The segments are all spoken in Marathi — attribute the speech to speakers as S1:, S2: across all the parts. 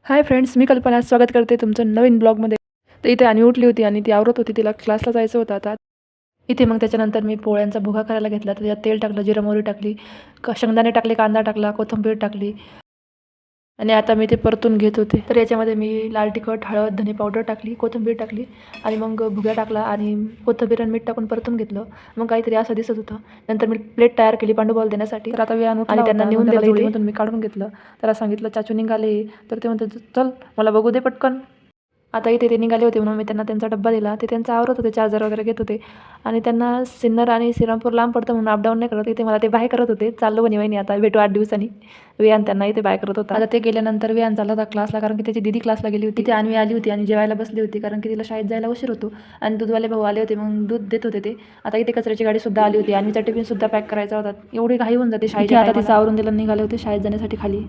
S1: हाय फ्रेंड्स, मी कल्पना स्वागत करते तुमचं नवीन ब्लॉगमध्ये. तर इथे आणि उठली होती आणि ती आवरत होती, तिला क्लासला जायचं होतं आता. इथे मग त्याच्यानंतर मी पोळ्यांचा भुगा करायला घेतला. तर त्याच्यात तेल टाकलं, जिरं मोहरी टाकली, शेंगदाणे टाकले, कांदा टाकला, कोथिंबीर टाकली आणि आता मी ते परतून घेत होते. तर याच्यामध्ये मी लाल तिखट, हळद, धने पावडर टाकली, कोथिंबीर टाकली आणि मग भुगा टाकला आणि कोथिंबीर आणि मीठ टाकून परतून घेतलं. मग काहीतरी असं दिसत होतं. नंतर मी प्लेट तयार केली पांडुबॉल देण्यासाठी. तर आता वेळानं आणि त्यांना नेऊन दिलं जोडीमधून मी काढून घेतलं. त्याला सांगितलं चाचू निघाले. तर ते म्हणतात चल मला बघू दे पटकन. आता इथे ते निघाले होते म्हणून मी त्यांना त्यांचा डब्बा दिला. ते त्यांचं आवरत होते, चार्जर वगैरे घेत होते आणि त्यांना सिन्नर आणि श्रीरामपूर लांब पडतं म्हणून अपडाऊन नाही करत. इथे मला ते बाय करत होते. चाललो म्हणे वहिनी आता भेटू 8 दिवसांनी. वियान त्यांना इथे बाय करत होता. आता ते गेल्यानंतर वियान चालला होता क्लासला, कारण की त्याची दीदी क्लासला गेली होती. ती अन्वी आली होती आणि जेवायला बसली होती, कारण की तिला शाळेत जायला उशीर होतो आणि दूधवाले भाऊ आले होते, मग दूध देत होते ते. आता इथे कचऱ्याची गाडीसुद्धा आली होती आणि टिफिनसुद्धा पॅक करायचा होता. एवढी घाई होऊन जाते शाळेची. आता तिचं आवरून दिलं, निघाले होते शाळेत जाण्यासाठी खाली.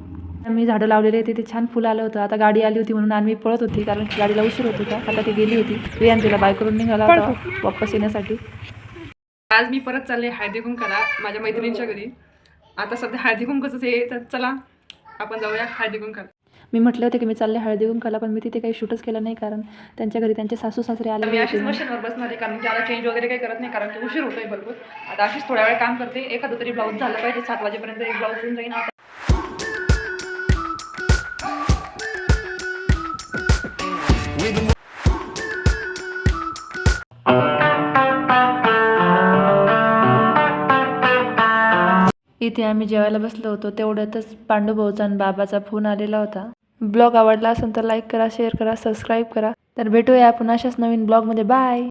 S1: मी झाडं लावलेले तिथे छान फुलं आलं होतं. आता गाडी आली होती म्हणून आम्ही पळत होती, कारण गाडीला उशीर होत होता. आता ती गेली होती. वियान तिला बाय करून निघाला होता वापस येण्यासाठी.
S2: आज मी परत चालले हळदी कुंकाला माझ्या मैत्रिणींच्या घरी. आता सध्या हळदी कुंकूच आहे, तर चला आपण जाऊया हळदी कुंकाला.
S1: मी म्हटलं होतं की मी चालले हळदी कुंकाला, पण मी तिथे काही शूटच केलं नाही, कारण त्यांच्या घरी त्यांचे सासू सासरे आले
S2: मी
S1: होते.
S2: अशीच मशीनवर बसणार आहे, कारण की आता चेंज वगैरे काही करत नाही, कारण की उशीर होतोय भरपूर. आता अशीच थोड्या वेळ काम करते. एखादं तरी ब्लाऊज झालं पाहिजे. 7 वाजेपर्यंत एक ब्लाऊज येऊन जाईन. आता
S1: इथे आम्ही जेवायला बसलो होतो, तेवढ्यातच पांडुभाऊचा आणि बाबाचा फोन आलेला होता. ब्लॉग आवडला असेल तर लाईक करा, शेअर करा, सबस्क्राईब करा. तर भेटूया आपण अशाच नवीन ब्लॉगमध्ये. बाय.